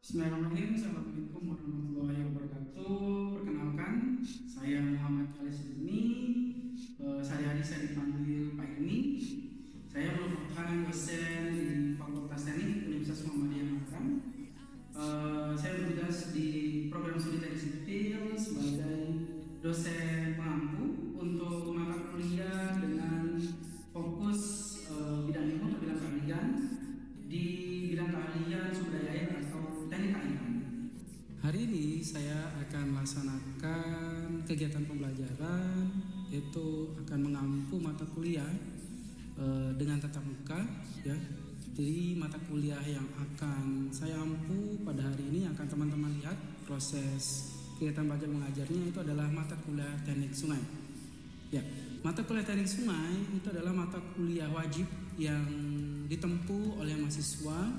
Bismillahirrahmanirrahim. Assalamualaikum warahmatullahi wabarakatuh. Perkenalkan, saya Muhammad Ali Sidni. Sehari-hari saya dipanggil Pak Ini. Saya merupakan dosen di Fakultas Teknik Universitas Muhammadiyah Mataram. Saya bertugas di program studi teknik sipil sebagai dosen pengampu untuk mata kuliah dengan fokus bidang ilmu atau bidang keahlian di bidang keahlian sumber daya air atau teknik keahlian. Hari ini saya akan melaksanakan kegiatan pembelajaran, yaitu akan mengampu mata kuliah dengan tatap muka, ya. Jadi mata kuliah yang akan saya ampu pada hari ini akan teman-teman lihat proses kegiatan belajar mengajarnya itu adalah mata kuliah teknik sungai. Ya, mata kuliah teknik sungai itu adalah mata kuliah wajib yang ditempuh oleh mahasiswa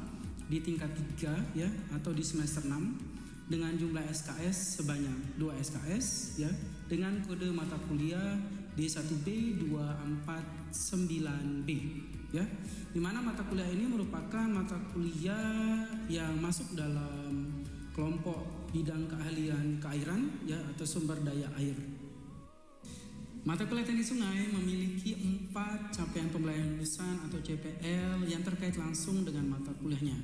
di tingkat 3 ya atau di semester 6 dengan jumlah SKS sebanyak 2 SKS ya, dengan kode mata kuliah D1B 249B ya. Di mana mata kuliah ini merupakan mata kuliah yang masuk dalam kelompok bidang keahlian keairan ya atau sumber daya air. Mata kuliah teknik sungai memiliki 4 capaian pembelajaran lulusan atau CPL yang terkait langsung dengan mata kuliahnya.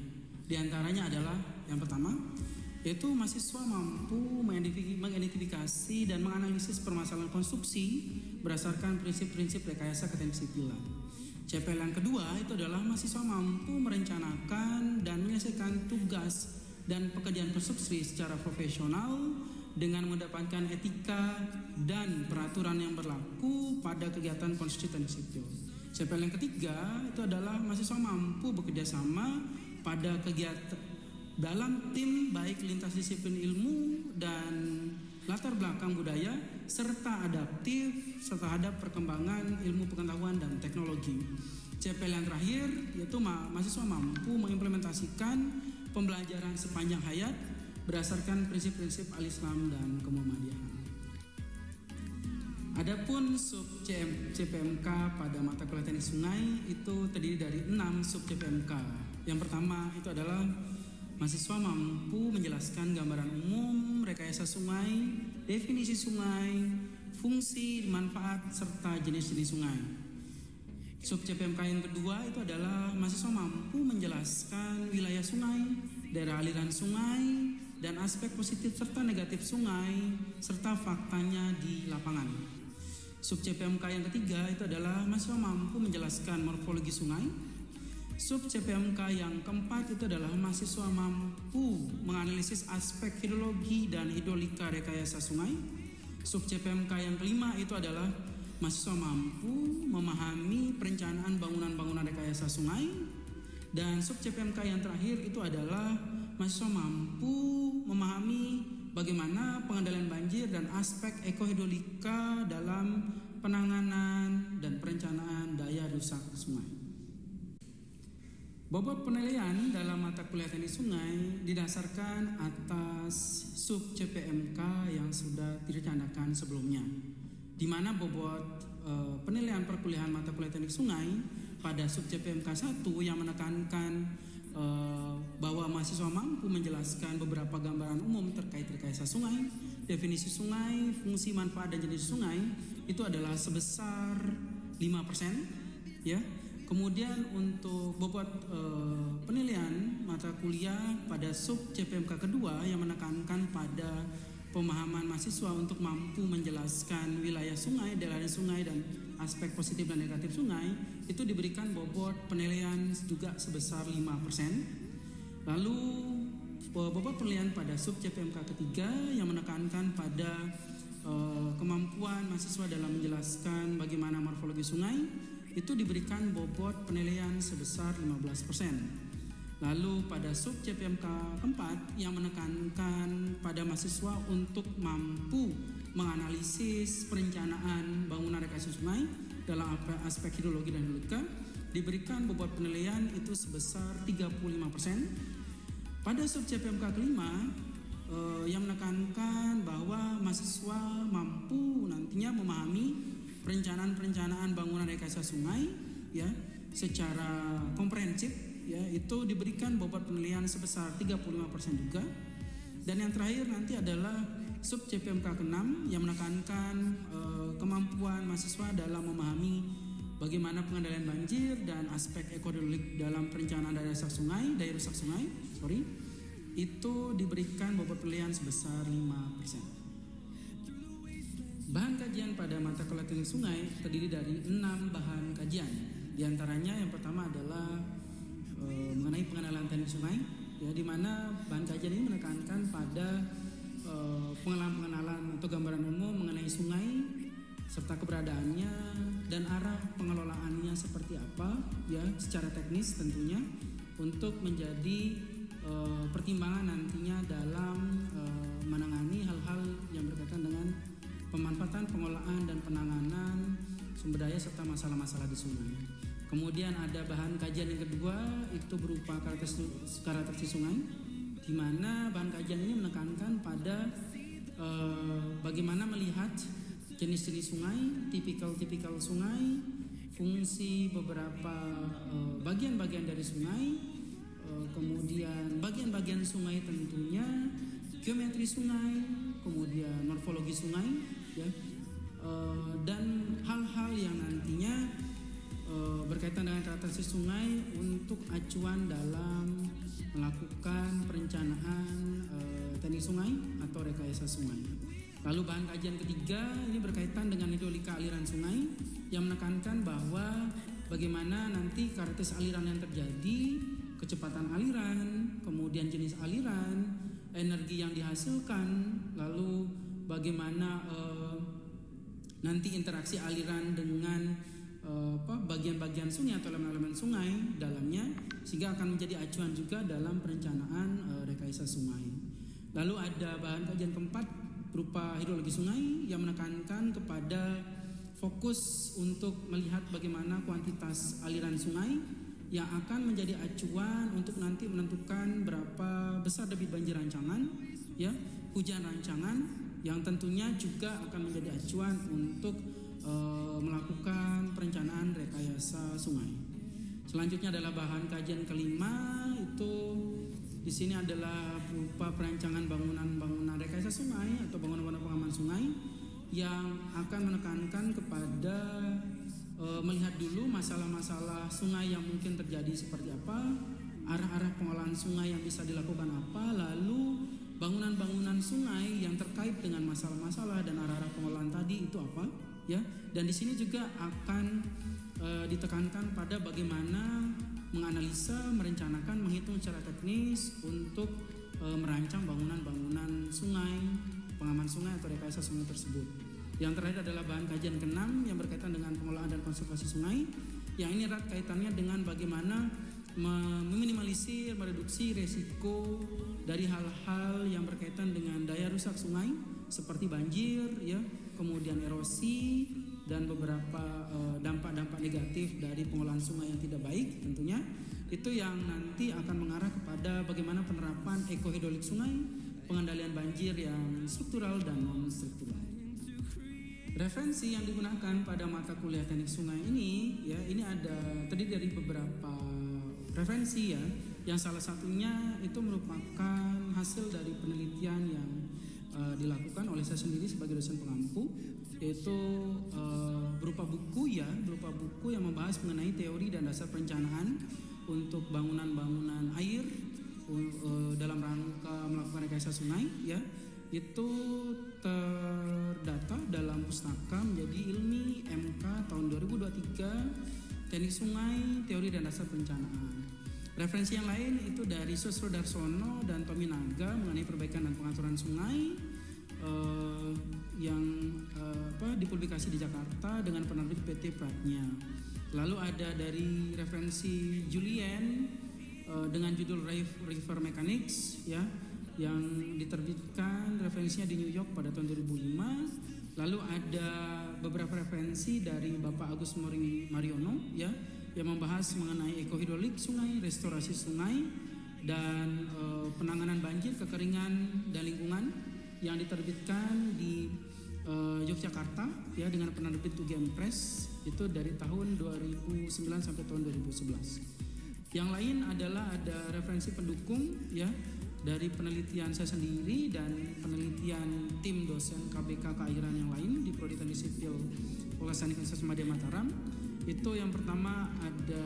Di antaranya adalah yang pertama, yaitu mahasiswa mampu mengidentifikasi dan menganalisis permasalahan konstruksi berdasarkan prinsip-prinsip rekayasa keteknik sipilan. CPL yang kedua itu adalah mahasiswa mampu merencanakan dan menyelesaikan tugas dan pekerjaan konstruksi secara profesional dengan mendapatkan etika dan peraturan yang berlaku pada kegiatan konstruksi teknik sipil. CPL yang ketiga itu adalah mahasiswa mampu bekerja sama pada kegiatan dalam tim baik lintas disiplin ilmu dan latar belakang budaya serta adaptif terhadap perkembangan ilmu pengetahuan dan teknologi. CPL yang terakhir yaitu mahasiswa mampu mengimplementasikan pembelajaran sepanjang hayat berdasarkan prinsip-prinsip al-Islam dan kemuhammadiyahan. Adapun sub CPMK pada mata kuliah teknik sungai itu terdiri dari 6 sub CPMK. Yang pertama itu adalah mahasiswa mampu menjelaskan gambaran umum rekayasa sungai, definisi sungai, fungsi, manfaat, serta jenis-jenis sungai. Sub CPMK yang kedua itu adalah mahasiswa mampu menjelaskan wilayah sungai, daerah aliran sungai, dan aspek positif serta negatif sungai, serta faktanya di lapangan. Sub CPMK yang ketiga itu adalah mahasiswa mampu menjelaskan morfologi sungai. Sub CPMK yang keempat itu adalah mahasiswa mampu menganalisis aspek hidrologi dan hidrolika rekayasa sungai. Sub CPMK yang kelima itu adalah mahasiswa mampu memahami perencanaan bangunan-bangunan rekayasa sungai. Dan sub CPMK yang terakhir itu adalah mahasiswa mampu memahami bagaimana pengendalian banjir dan aspek ekohidrolika dalam penanganan dan perencanaan daya rusak sungai. Bobot penilaian dalam mata kuliah teknik sungai didasarkan atas sub CPMK yang sudah direncanakan sebelumnya, di mana bobot penilaian perkuliahan mata kuliah teknik sungai pada sub CPMK 1 yang menekankan bahwa mahasiswa mampu menjelaskan beberapa gambaran umum terkait rekayasa sungai, definisi sungai, fungsi, manfaat, dan jenis sungai itu adalah sebesar 5% ya. Kemudian untuk bobot penilaian mata kuliah pada sub CPMK kedua yang menekankan pada pemahaman mahasiswa untuk mampu menjelaskan wilayah sungai, daerah sungai, dan aspek positif dan negatif sungai itu diberikan bobot penilaian juga sebesar 5%. Lalu bobot penilaian pada sub CPMK ketiga yang menekankan pada kemampuan mahasiswa dalam menjelaskan bagaimana morfologi sungai itu diberikan bobot penilaian sebesar 15%. Lalu pada sub CPMK keempat yang menekankan pada mahasiswa untuk mampu menganalisis perencanaan bangunan rekayasa sungai dalam aspek hidrologi dan hidrolika diberikan bobot penilaian itu sebesar 35%. Pada sub CPMK kelima yang menekankan bahwa mahasiswa mampu nantinya memahami perencanaan bangunan rekayasa sungai ya secara komprehensif ya itu diberikan bobot penilaian sebesar 35% juga. Dan yang terakhir nanti adalah sub CPMK ke-6 yang menekankan kemampuan mahasiswa dalam memahami bagaimana pengendalian banjir dan aspek ekohidrolik dalam perencanaan daya rusak sungai, itu diberikan bobot penilaian sebesar 5%. Bahan kajian pada mata kuliah teknik sungai terdiri dari 6 bahan kajian. Di antaranya yang pertama adalah mengenai pengenalan teknik sungai, ya, di mana bahan kajian ini menekankan pada pengenalan atau gambaran umum mengenai sungai serta keberadaannya dan arah pengelolaannya seperti apa, ya, secara teknis tentunya untuk menjadi pertimbangan nantinya dalam menangani hal-hal yang berkaitan dengan pemanfaatan, pengelolaan dan penanganan sumber daya serta masalah-masalah di sungai. Kemudian ada bahan kajian yang kedua, itu berupa karakteristik sungai, di mana bahan kajian ini menekankan pada bagaimana melihat jenis-jenis sungai, tipikal sungai, fungsi beberapa bagian-bagian dari sungai, kemudian bagian-bagian sungai tentunya, geometri sungai, kemudian morfologi sungai, ya, dan hal-hal yang nantinya berkaitan dengan karakteristik sungai untuk acuan dalam melakukan perencanaan teknik sungai atau rekayasa sungai. Lalu bahan kajian ketiga ini berkaitan dengan hidrolika aliran sungai yang menekankan bahwa bagaimana nanti karakteristik aliran yang terjadi, kecepatan aliran, kemudian jenis aliran, energi yang dihasilkan, lalu bagaimana nanti interaksi aliran dengan bagian-bagian sungai atau elemen-elemen sungai dalamnya, sehingga akan menjadi acuan juga dalam perencanaan rekayasa sungai. Lalu ada bahan kajian keempat berupa hidrologi sungai yang menekankan kepada fokus untuk melihat bagaimana kuantitas aliran sungai yang akan menjadi acuan untuk nanti menentukan berapa besar debit banjir rancangan, ya, hujan rancangan, yang tentunya juga akan menjadi acuan untuk melakukan perencanaan rekayasa sungai. Selanjutnya adalah bahan kajian kelima, itu di sini adalah berupa perancangan bangunan rekayasa sungai atau bangunan pengaman sungai yang akan menekankan kepada melihat dulu masalah-masalah sungai yang mungkin terjadi seperti apa, arah-arah pengolahan sungai yang bisa dilakukan apa, lalu bangunan-bangunan sungai yang terkait dengan masalah-masalah dan arah-arah pengolahan tadi itu apa, ya. Dan di sini juga akan ditekankan pada bagaimana menganalisa, merencanakan, menghitung secara teknis untuk merancang bangunan-bangunan sungai, pengaman sungai atau rekayasa sungai tersebut. Yang terakhir adalah bahan kajian ke-6 yang berkaitan dengan pengelolaan dan konservasi sungai. Yang ini erat kaitannya dengan bagaimana meminimalisir, mereduksi resiko dari hal-hal yang berkaitan dengan daya rusak sungai seperti banjir, ya, kemudian erosi dan beberapa dampak-dampak negatif dari pengolahan sungai yang tidak baik tentunya. Itu yang nanti akan mengarah kepada bagaimana penerapan ekohidrolik sungai, pengendalian banjir yang struktural dan non-struktural. Referensi yang digunakan pada mata kuliah teknik sungai ini, ya, ini terdiri dari beberapa referensi, ya, yang salah satunya itu merupakan hasil dari penelitian yang dilakukan oleh saya sendiri sebagai dosen pengampu, yaitu berupa buku yang membahas mengenai teori dan dasar perencanaan untuk bangunan-bangunan air dalam rangka melakukan rekayasa sungai, ya. Itu terdata dalam pustaka menjadi ilmi MK tahun 2023 Teknik Sungai, Teori dan Dasar Perencanaan. Referensi yang lain itu dari Susro Darsono dan Tommy Naga mengenai perbaikan dan pengaturan sungai yang dipublikasi di Jakarta dengan penerbit PT Pratnya. Lalu ada dari referensi Julien dengan judul River Mechanics, ya, yang diterbitkan referensinya di New York pada tahun 2005. Lalu ada beberapa referensi dari Bapak Agus Mariono, ya, yang membahas mengenai ekohidrolik sungai, restorasi sungai, dan penanganan banjir, kekeringan dan lingkungan yang diterbitkan di Yogyakarta, ya, dengan penerbit UGM Press, itu dari tahun 2009 sampai tahun 2011. Yang lain adalah ada referensi pendukung ya dari penelitian saya sendiri dan penelitian tim dosen KBK keairan yang lain di Prodi Teknik Sipil Politeknik Universitas Madya Mataram. Itu yang pertama ada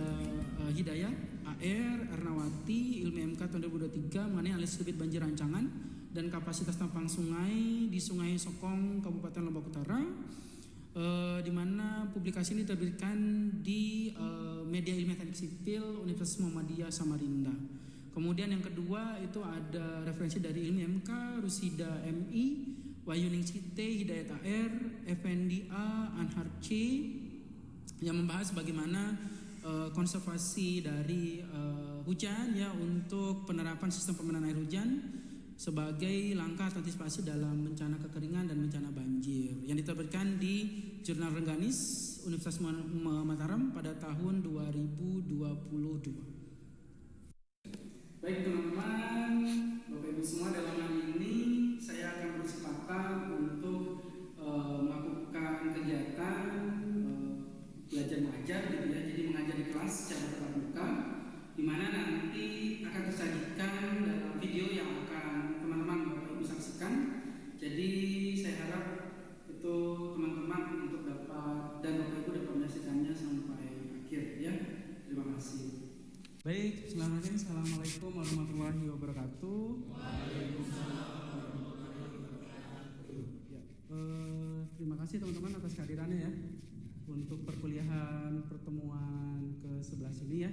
Hidayah AR Ernawati ilmu MK tahun 2023 mengenai analisis debit banjir rancangan dan kapasitas tampang sungai di Sungai Sokong Kabupaten Lombok Utara, di mana publikasi ini terbitkan di Media Ilmiah Teknik Sipil Universitas Muhammadiyah Samarinda. Kemudian yang kedua itu ada referensi dari Ilmu MK Rusida MI Wayuning Cite Hidayat AR Effendi A Anhar C yang membahas bagaimana konservasi dari hujan ya untuk penerapan sistem pemenahan air hujan sebagai langkah antisipasi dalam bencana kekeringan dan bencana banjir yang diterbitkan di Jurnal Rengganis Universitas Mataram pada tahun 2022. Baik teman-teman, Bapak Ibu semua, dalam hal ini saya akan bersepakat untuk melakukan kegiatan belajar mengajar gitu ya. Jadi mengajar di kelas secara tatap muka, di mana nanti akan tersajikan dalam video yang akan teman-teman Bapak Ibu saksikan. Jadi saya harap itu teman-teman untuk dapat dan Bapak Ibu dapat menyaksikannya sampai akhir ya. Terima kasih. Baik, bismillahirrahmanirrahim. Assalamualaikum warahmatullahi wabarakatuh. Ya, terima kasih teman-teman atas kehadirannya ya untuk perkuliahan pertemuan ke-11 ini ya.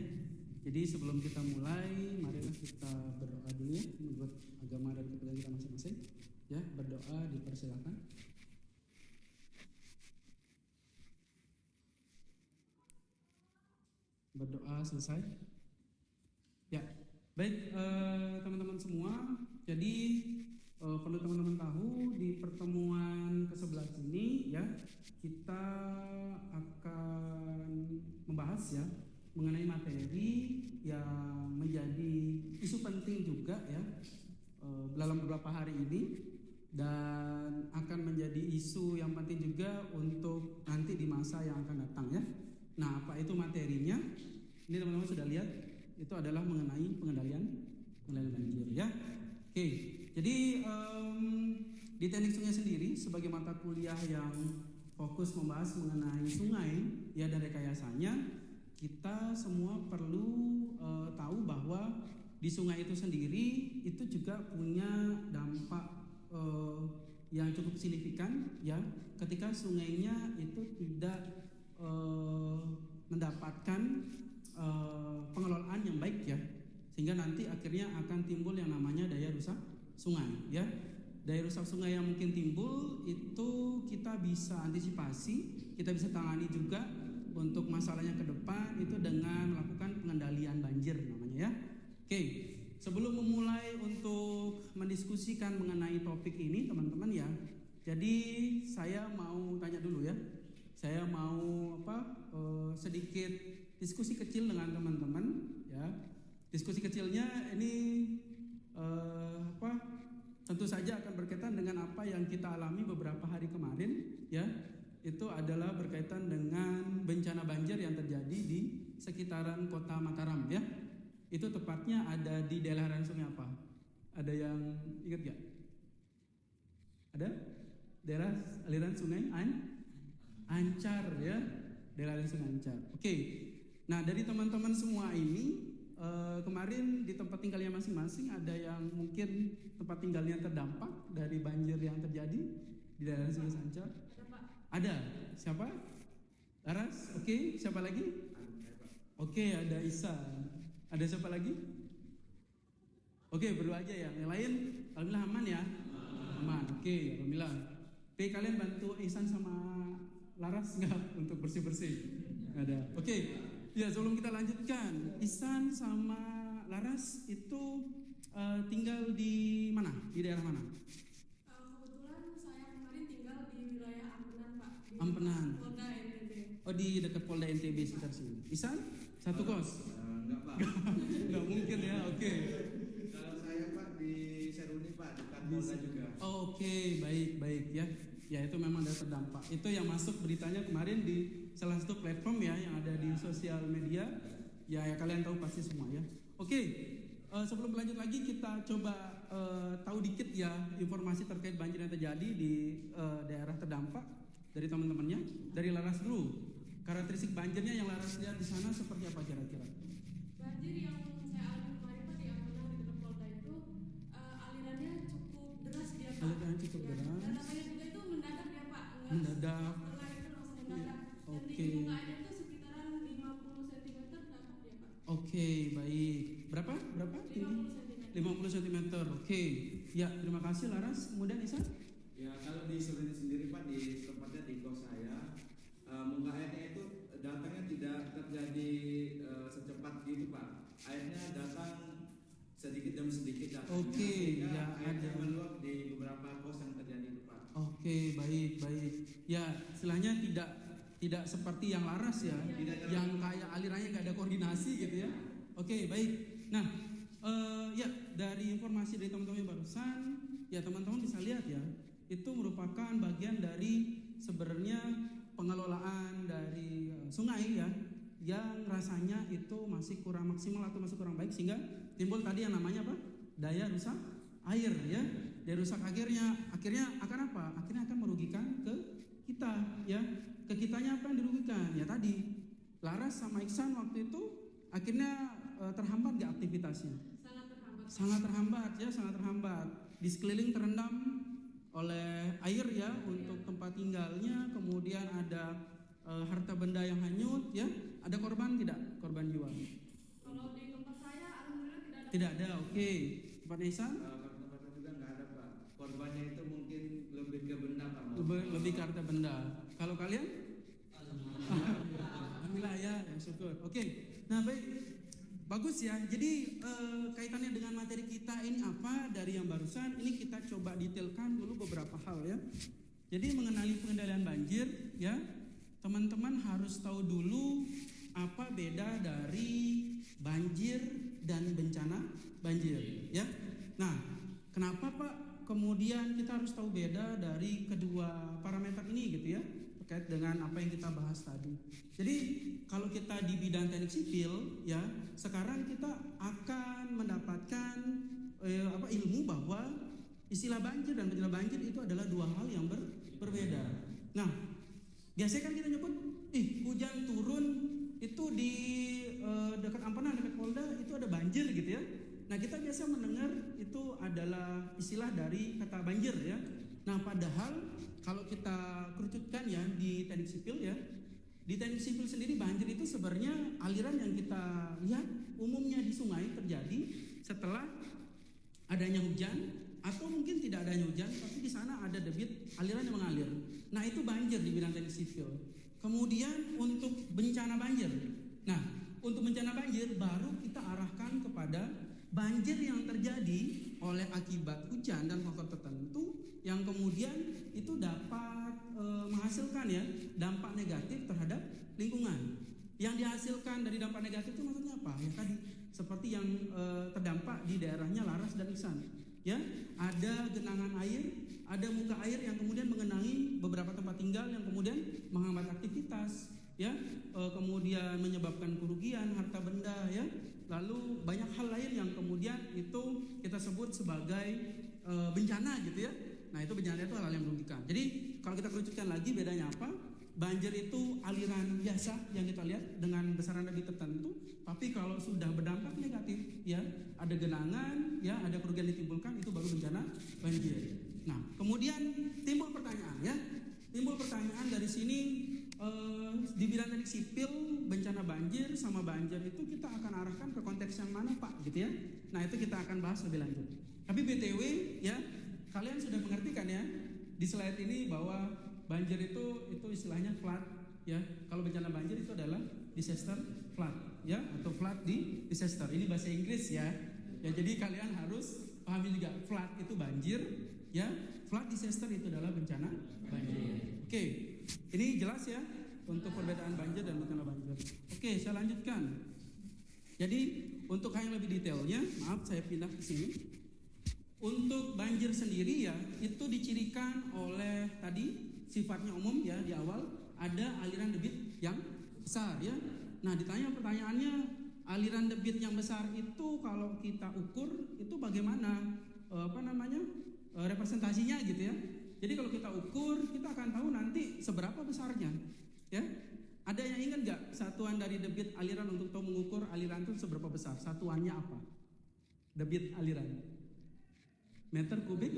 Jadi sebelum kita mulai, marilah kita berdoa dulu ya menurut agama dan kepercayaan kita masing-masing. Ya, berdoa dipersilakan. Berdoa selesai. Ya, baik teman-teman semua. Jadi perlu teman-teman tahu di pertemuan ke-11 ini ya kita akan membahas ya mengenai materi yang menjadi isu penting juga ya dalam beberapa hari ini dan akan menjadi isu yang penting juga untuk nanti di masa yang akan datang ya. Nah, apa itu materinya? Ini teman-teman sudah lihat, itu adalah mengenai pengendalian banjir ya. Oke, jadi di teknik sungai sendiri sebagai mata kuliah yang fokus membahas mengenai sungai ya dan rekayasanya, kita semua perlu tahu bahwa di sungai itu sendiri itu juga punya dampak yang cukup signifikan ya ketika sungainya itu tidak mendapatkan pengelolaan yang baik ya, sehingga nanti akhirnya akan timbul yang namanya daya rusak sungai ya. Daya rusak sungai yang mungkin timbul itu kita bisa antisipasi, kita bisa tangani juga untuk masalahnya ke depan itu dengan melakukan pengendalian banjir namanya ya. Oke, sebelum memulai untuk mendiskusikan mengenai topik ini teman-teman ya, jadi saya mau tanya dulu ya. Saya mau sedikit diskusi kecil dengan teman-teman ya. Diskusi kecilnya ini tentu saja akan berkaitan dengan apa yang kita alami beberapa hari kemarin ya. Itu adalah berkaitan dengan bencana banjir yang terjadi di sekitaran kota Mataram ya. Itu tepatnya ada di daerah aliran sungai apa? Ada yang ingat gak? Ada? Daerah aliran sungai Ancar ya, daerah aliran sungai Ancar. Oke. Nah, dari teman-teman semua ini kemarin di tempat tinggalnya masing-masing ada yang mungkin tempat tinggalnya terdampak dari banjir yang terjadi di daerah sungai Ancar? Ada. Siapa? Laras. Oke. Siapa lagi? Oke, ada Isa. Ada siapa lagi? Oke, berdua aja ya. Yang lain, alhamdulillah aman ya. Aman. Oke, alhamdulillah. Oke, kalian bantu Ihsan sama Laras nggak untuk bersih-bersih? Nggak ada. Oke. Ya, sebelum kita lanjutkan, Ihsan sama Laras itu tinggal di mana? Di daerah mana? Kebetulan saya kemarin tinggal di wilayah Ampenan, Pak. Di Ampenan. Polda NTB. Oh, di dekat Polda NTB sekitar sini. Ihsan? Satu kos? Enggak, Pak. Nggak mungkin ya. Oke. Kalau saya, Pak, di Seruni, Pak, dekat Polda juga. Oh, oke, baik ya. Ya, itu memang ada terdampak. Itu yang masuk beritanya kemarin di salah satu platform ya yang ada di sosial media Ya, kalian tahu pasti semua ya. Oke, sebelum lanjut lagi kita coba tahu dikit ya informasi terkait banjir yang terjadi di daerah terdampak dari teman-temannya. Dari Laras dulu. Karakteristik banjirnya yang Laras lihat di sana seperti apa kira-kira? Banjir yang saya alami kemarin Pak di Ampenan di dekat Polda itu alirannya cukup deras dia Pak. Alirannya cukup deras. Dan namanya juga itu mendadak ya Pak. Mendadak. Setelah itu langsung mendadak. Dan Oke. di muka air itu sekitaran 50 cm dapat ya Pak. Oke, baik. Berapa? 50 cm. 50 cm. Oke. Ya, terima kasih Laras. Kemudian Isa? Ya kalau di Seruni sendiri Pak, di tempatnya di kos saya, muka airnya itu datangnya tidak terjadi secepat gitu Pak. Airnya datang sedikit demi sedikit datangnya, Oke, sehingga ya, airnya ada. meluap di beberapa kos yang terjadi itu Pak. Oke, baik. Ya, istilahnya tidak seperti yang Laras ya, yang kayak alirannya nggak ada koordinasi gitu ya. Oke, baik. Nah, ya dari informasi dari teman-teman barusan, ya teman-teman bisa lihat ya, itu merupakan bagian dari sebenarnya pengelolaan dari sungai ya, yang rasanya itu masih kurang maksimal atau masih kurang baik sehingga timbul tadi yang namanya apa? Daya rusak air ya. Daya rusak akhirnya akan apa? Akhirnya akan merugikan ke kita ya. Ke kitanya apa yang dirugikan? Ya tadi Laras sama Iksan waktu itu akhirnya terhambat gak aktivitasnya? Sangat terhambat ya, sangat terhambat. Di sekeliling terendam oleh air ya untuk tempat tinggalnya, kemudian ada harta benda yang hanyut ya. Ada korban tidak? Korban jiwa? Kalau di tempat saya alhamdulillah tidak ada. Tidak ada. Oke. Tempat Ihsan? Tempat juga nggak ada Pak. Korbannya itu mungkin lebih ke benda Pak. Lebih ke harta benda. Kalau kalian? Alhamdulillah ya, syukur. Oke. Nah, baik. Bagus ya. Jadi kaitannya dengan materi kita ini apa dari yang barusan? Ini kita coba detailkan dulu beberapa hal ya. Jadi mengenali pengendalian banjir ya, teman-teman harus tahu dulu apa beda dari banjir dan bencana banjir ya. Nah, kenapa Pak kemudian kita harus tahu beda dari kedua parameter ini gitu ya, terkait dengan apa yang kita bahas tadi. Jadi kalau kita di bidang teknik sipil ya, sekarang kita akan mendapatkan ilmu bahwa istilah banjir dan bencana banjir itu adalah dua hal yang berbeda. Nah, biasanya kan kita nyebut hujan turun itu di dekat Ampenan, dekat Polda itu ada banjir gitu ya. Nah, kita biasa mendengar itu adalah istilah dari kata banjir ya. Nah, padahal kalau kita kerucutkan ya di teknik sipil ya, di teknik sipil sendiri banjir itu sebenarnya aliran yang kita lihat umumnya di sungai terjadi setelah adanya hujan atau mungkin tidak adanya hujan, tapi di sana ada debit aliran yang mengalir. Nah, itu banjir di bidang teknik sipil. Kemudian untuk bencana banjir. Nah, untuk bencana banjir baru kita arahkan kepada banjir yang terjadi oleh akibat hujan dan faktor tertentu yang kemudian itu dapat menghasilkan ya dampak negatif terhadap lingkungan. Yang dihasilkan dari dampak negatif itu maksudnya apa? Ya tadi seperti yang terdampak di daerahnya Laras dan Iksan. Ya, ada genangan air, ada muka air yang kemudian mengenangi beberapa tempat tinggal yang kemudian menghambat aktivitas, ya, kemudian menyebabkan kerugian harta benda, ya, lalu banyak hal lain yang kemudian itu kita sebut sebagai bencana, gitu ya. Nah, itu bencana itu hal yang merugikan. Jadi kalau kita kerucutkan lagi bedanya apa? Banjir itu aliran biasa yang kita lihat dengan besaran debit tertentu, tapi kalau sudah berdampak negatif, ya, ada genangan, ya, ada kerugian ditimbulkan, itu baru bencana banjir. Nah, kemudian timbul pertanyaan, ya, timbul pertanyaan dari sini di bidang teknik sipil bencana banjir sama banjir itu kita akan arahkan ke konteks yang mana, Pak, gitu ya. Nah, itu kita akan bahas lebih lanjut. Tapi BTW, ya, kalian sudah mengerti kan ya di slide ini bahwa banjir itu istilahnya flood, ya. Kalau bencana banjir itu adalah disaster flood, ya, atau flood di disaster. Ini bahasa Inggris ya. Ya, jadi kalian harus pahami juga flood itu banjir, ya. Flood disaster itu adalah bencana banjir. Oke, ini jelas ya untuk perbedaan banjir dan bencana banjir. Oke, saya lanjutkan. Jadi untuk hal yang lebih detailnya, maaf saya pindah ke sini. Untuk banjir sendiri ya itu dicirikan oleh tadi sifatnya umum ya di awal ada aliran debit yang besar ya. Nah, ditanya pertanyaannya aliran debit yang besar itu kalau kita ukur itu bagaimana representasinya gitu ya. Jadi kalau kita ukur, kita akan tahu nanti seberapa besarnya, ya. Ada yang ingat nggak satuan dari debit aliran untuk tahu mengukur aliran itu seberapa besar? Satuannya apa? Debit aliran. Meter kubik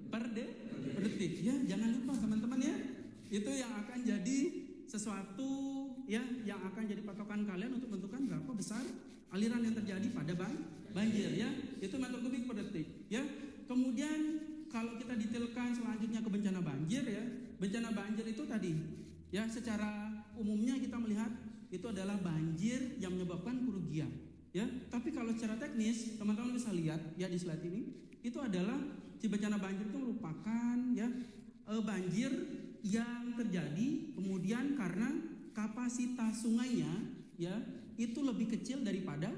per detik. Ya, jangan lupa teman-teman ya. Itu yang akan jadi sesuatu ya yang akan jadi patokan kalian untuk menentukan berapa besar aliran yang terjadi pada banjir ya. Itu meter kubik per detik ya. Kemudian kalau kita detailkan selanjutnya ke bencana banjir ya. Bencana banjir itu tadi ya secara umumnya kita melihat itu adalah banjir yang menyebabkan kerugian ya. Tapi kalau secara teknis teman-teman bisa lihat ya di slide ini, itu adalah si bencana banjir itu merupakan ya banjir yang terjadi kemudian karena kapasitas sungainya ya itu lebih kecil daripada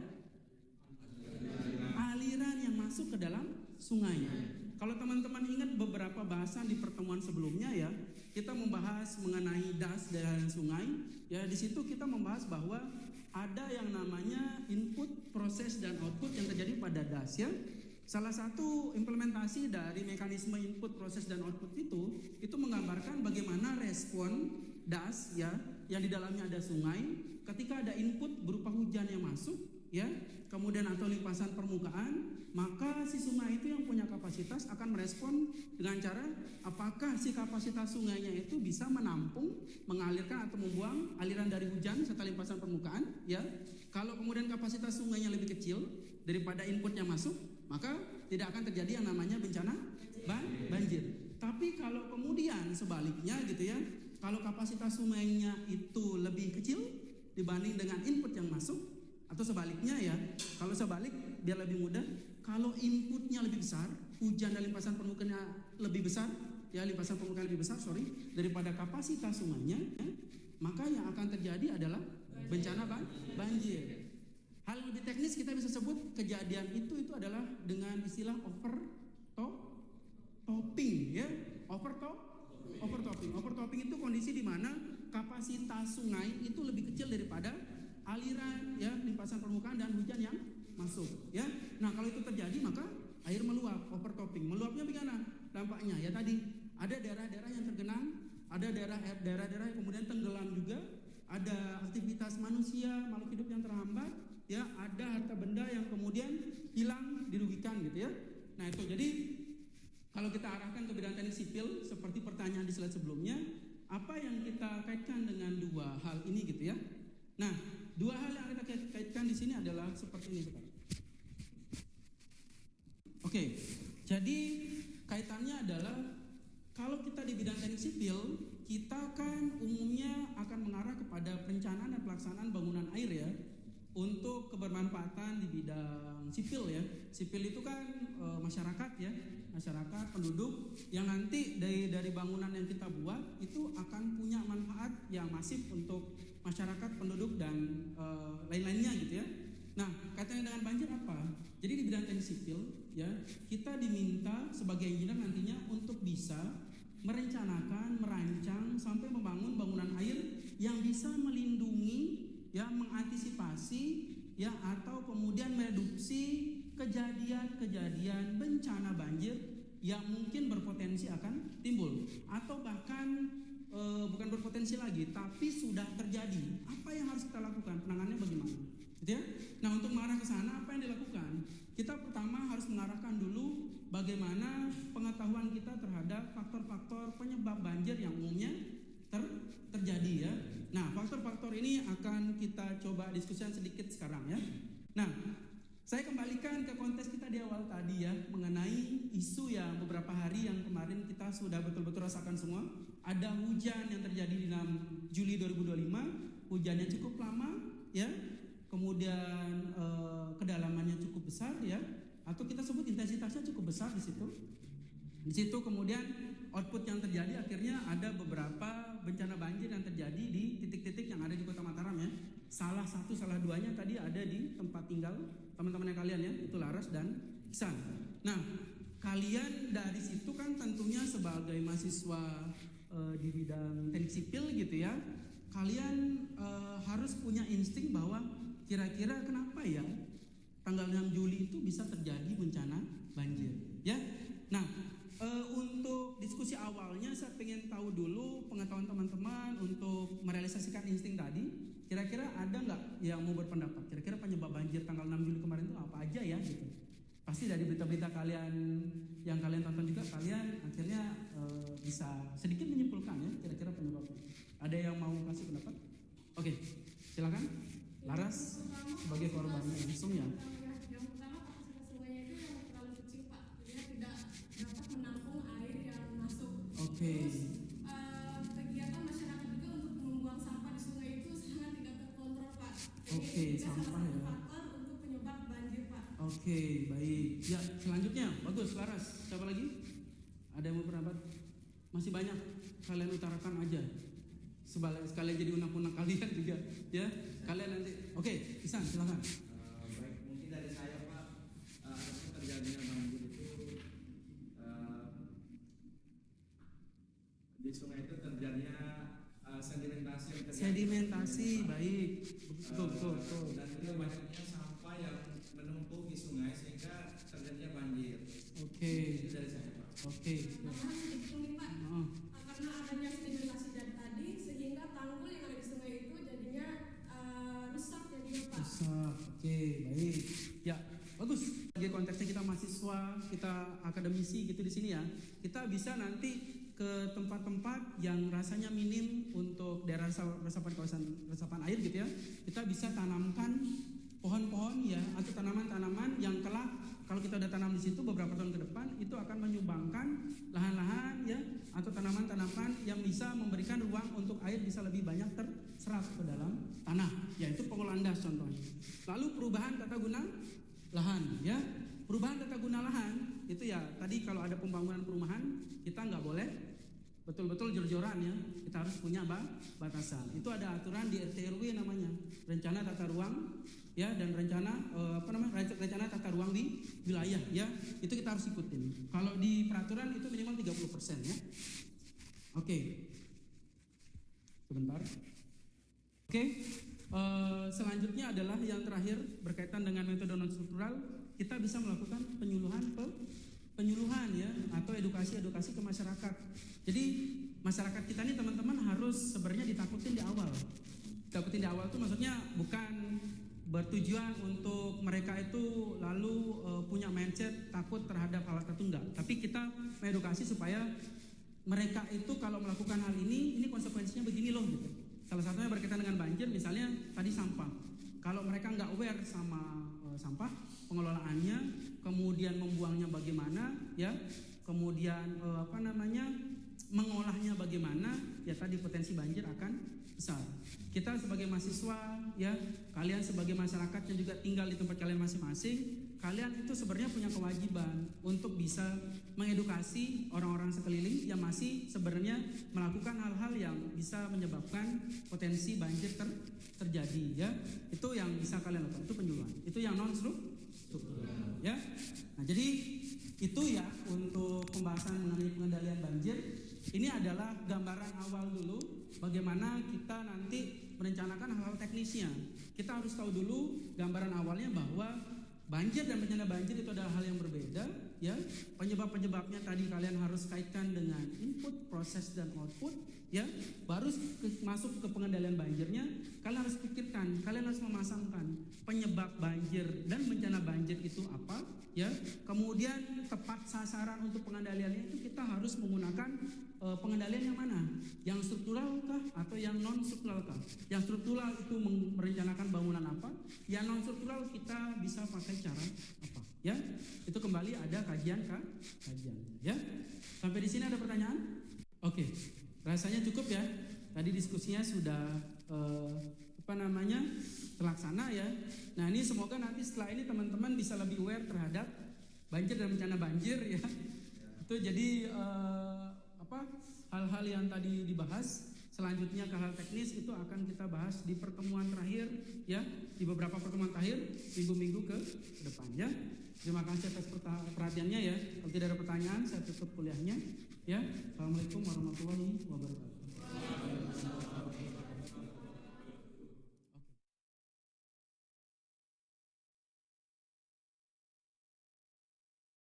aliran yang masuk ke dalam sungainya. Kalau teman-teman ingat beberapa bahasan di pertemuan sebelumnya ya, kita membahas mengenai das dan sungai. Ya, di situ kita membahas bahwa ada yang namanya input, proses dan output yang terjadi pada das ya. Salah satu implementasi dari mekanisme input, proses dan output itu menggambarkan bagaimana respon das ya, yang di dalamnya ada sungai ketika ada input berupa hujan yang masuk ya, kemudian atau limpasan permukaan, maka si sungai itu yang punya kapasitas akan merespon dengan cara apakah si kapasitas sungainya itu bisa menampung, mengalirkan atau membuang aliran dari hujan serta limpasan permukaan ya. Kalau kemudian kapasitas sungainya lebih kecil daripada input yang masuk, maka tidak akan terjadi yang namanya bencana banjir. Tapi kalau kemudian sebaliknya gitu ya, kalau kapasitas sungainya itu lebih kecil dibanding dengan input yang masuk, atau sebaliknya ya, kalau sebalik biar lebih mudah, kalau inputnya lebih besar, hujan dan limpasan permukaannya lebih besar, ya limpasan permukaan lebih besar, daripada kapasitas sungainya, ya, maka yang akan terjadi adalah bencana banjir. Hal yang lebih teknis kita bisa sebut kejadian itu adalah dengan istilah overtopping, ya, overtopping. Overtopping itu kondisi di mana kapasitas sungai itu lebih kecil daripada aliran ya limpasan permukaan dan hujan yang masuk ya. Nah, kalau itu terjadi maka air meluap, overtopping. Meluapnya bagaimana dampaknya? Ya tadi ada daerah-daerah yang tergenang, ada daerah-daerah yang kemudian tenggelam juga, ada aktivitas manusia, makhluk hidup yang terhambat, ya, ada harta benda yang kemudian hilang, dirugikan gitu ya. Nah, itu jadi kalau kita arahkan ke bidang teknik sipil seperti pertanyaan di slide sebelumnya, apa yang kita kaitkan dengan dua hal ini gitu ya. Nah, dua hal yang kita kaitkan di sini adalah seperti ini sekarang. Oke, jadi kaitannya adalah kalau kita di bidang teknik sipil, kita kan umumnya akan mengarah kepada perencanaan dan pelaksanaan bangunan air ya, untuk kebermanfaatan di bidang sipil ya. Sipil itu kan masyarakat ya, masyarakat penduduk yang nanti dari bangunan yang kita buat itu akan punya manfaat yang masif untuk masyarakat, penduduk dan lain-lainnya gitu ya. Nah, kaitannya dengan banjir apa? Jadi di bidang teknik sipil ya, kita diminta sebagai engineer nantinya untuk bisa merencanakan, merancang sampai membangun bangunan air yang bisa melindungi ya, mengantisipasi ya, atau kemudian mereduksi kejadian-kejadian bencana banjir yang mungkin berpotensi akan timbul, atau bahkan bukan berpotensi lagi tapi sudah terjadi. Apa yang harus kita lakukan? Penanganannya bagaimana? Gitu ya? Nah, untuk mengarah ke sana apa yang dilakukan? Kita pertama harus mengarahkan dulu bagaimana pengetahuan kita terhadap faktor-faktor penyebab banjir yang umumnya terjadi ya. Nah, faktor-faktor ini akan kita coba diskusikan sedikit sekarang ya. Nah, saya kembalikan ke konteks kita di awal tadi ya, mengenai isu yang beberapa hari yang kemarin kita sudah betul-betul rasakan semua. Ada hujan yang terjadi di 6 Juli 2025, hujannya cukup lama ya, kemudian kedalamannya cukup besar ya, atau kita sebut intensitasnya cukup besar di situ. Di situ kemudian output yang terjadi akhirnya ada beberapa bencana banjir yang terjadi di titik-titik yang ada di Kota Mataram ya. Salah satu, salah duanya tadi ada di tempat tinggal teman-teman kalian ya, itu Laras dan Iksan. Nah, kalian dari situ kan tentunya sebagai mahasiswa di bidang teknik sipil gitu ya, kalian harus punya insting bahwa kira-kira kenapa ya tanggal 6 Juli itu bisa terjadi bencana banjir ya. Nah, untuk diskusi awalnya saya pengen tahu dulu pengetahuan teman-teman untuk merealisasikan insting tadi. Kira-kira ada nggak yang mau berpendapat? Kira-kira penyebab banjir tanggal 6 Juli kemarin itu apa aja ya gitu. Pasti dari berita-berita kalian yang kalian tonton juga kalian akhirnya bisa sedikit menyimpulkan ya kira-kira penyebabnya. Ada yang mau kasih pendapat? Oke, silakan. Laras sebagai korbannya langsung ya. Yang pertama kapasitas sungainya itu yang terlalu kecil Pak, dia tidak dapat menampung air yang masuk. Oke. Terus kegiatan masyarakat juga untuk membuang sampah di sungai itu sangat tidak terkontrol Pak. Jadi Oke, itu juga sampah salah satu ya. faktor untuk penyebab banjir Pak. Oke, baik. Ya, selanjutnya bagus Laras. Siapa lagi? Ada yang mau pendapat? Masih banyak. Kalian utarakan aja. Sekalian jadi unak-unak kalian juga, ya. Kalian nanti. Oke, Isan, silakan. Baik, mungkin dari saya Pak, harusnya terjadinya banjir itu di sungai itu terjadinya sedimentasi yang terjadi. Sedimentasi, baik. Betul. Dan juga banyaknya sampah yang menumpuk di sungai sehingga terjadinya banjir. Oke. Itu dari saya Pak. Oke. Tambahan sedikit nih Pak, karena adanya sedimentasi dari tadi sehingga tanggul yang ada di sungai itu jadinya rusak jadinya Pak. Rusak. Oke, baik. Ya, bagus. Sebagai konteksnya kita mahasiswa, kita akademisi gitu di sini ya. Kita bisa nanti ke tempat-tempat yang rasanya minim untuk daerah resapan kawasan resapan air gitu ya. Kita bisa tanamkan pohon-pohon ya atau tanaman-tanaman yang kelak kalau kita udah tanam di situ beberapa tahun ke depan itu akan menyumbangkan lahan-lahan ya atau tanaman-tanaman yang bisa memberikan ruang untuk air bisa lebih banyak terserap ke dalam tanah, yaitu pengelolaan das contohnya. Lalu perubahan tata guna lahan ya. Perubahan tata guna lahan itu ya tadi kalau ada pembangunan perumahan kita nggak boleh betul-betul jor-joran ya, kita harus punya batasan. Itu ada aturan di RT RW namanya rencana tata ruang ya dan rencana rencana tata ruang di wilayah ya, itu kita harus ikutin. Kalau di peraturan itu minimal 30% ya. Oke. Sebentar. Oke. Selanjutnya adalah yang terakhir berkaitan dengan metode non struktural, kita bisa melakukan penyuluhan ya atau edukasi ke masyarakat. Jadi masyarakat kita ini teman-teman harus sebenarnya ditakutin di awal. Ditakutin di awal itu maksudnya bukan bertujuan untuk mereka itu lalu punya mindset takut terhadap hal tertentu, enggak. Tapi kita mengedukasi supaya mereka itu kalau melakukan hal ini konsekuensinya begini loh gitu. Salah satunya berkaitan dengan banjir, misalnya tadi sampah. Kalau mereka nggak aware sama sampah, pengelolaannya, kemudian membuangnya bagaimana, ya, kemudian mengolahnya bagaimana, ya tadi potensi banjir akan besar. Kita sebagai mahasiswa, ya, kalian sebagai masyarakat yang juga tinggal di tempat kalian masing-masing, kalian itu sebenarnya punya kewajiban untuk bisa mengedukasi orang-orang sekeliling yang masih sebenarnya melakukan hal-hal yang bisa menyebabkan potensi banjir terjadi, ya. Itu yang bisa kalian lakukan, itu penyuluhan. Itu yang non struktural, ya. Nah, jadi itu ya untuk pembahasan mengenai pengendalian banjir. Ini adalah gambaran awal dulu bagaimana kita nanti merencanakan hal-hal teknisnya. Kita harus tahu dulu gambaran awalnya bahwa banjir dan bencana banjir itu adalah hal yang berbeda, ya. Penyebab-penyebabnya tadi kalian harus kaitkan dengan input, proses dan output, ya. Baru masuk ke pengendalian banjirnya, kalian harus pikirkan, kalian harus memasangkan penyebab banjir dan bencana banjir itu apa, ya. Kemudian tepat sasaran untuk pengendaliannya itu kita harus menggunakan pengendalian yang mana? Yang struktural kah atau yang non struktural kah? Yang struktural itu merencanakan bangunan apa? Yang non struktural kita bisa pakai cara apa? Ya, itu kembali ada kajian, ya. Sampai di sini ada pertanyaan? Oke, rasanya cukup ya. Tadi diskusinya sudah terlaksana ya. Nah, ini semoga nanti setelah ini teman-teman bisa lebih aware terhadap banjir dan bencana banjir ya. Itu jadi hal-hal yang tadi dibahas. Selanjutnya ke hal teknis itu akan kita bahas di pertemuan terakhir ya, di beberapa pertemuan terakhir minggu-minggu ke depan ya. Terima kasih atas perhatiannya ya. Kalau tidak ada pertanyaan saya tutup kuliahnya ya. Assalamualaikum warahmatullahi wabarakatuh.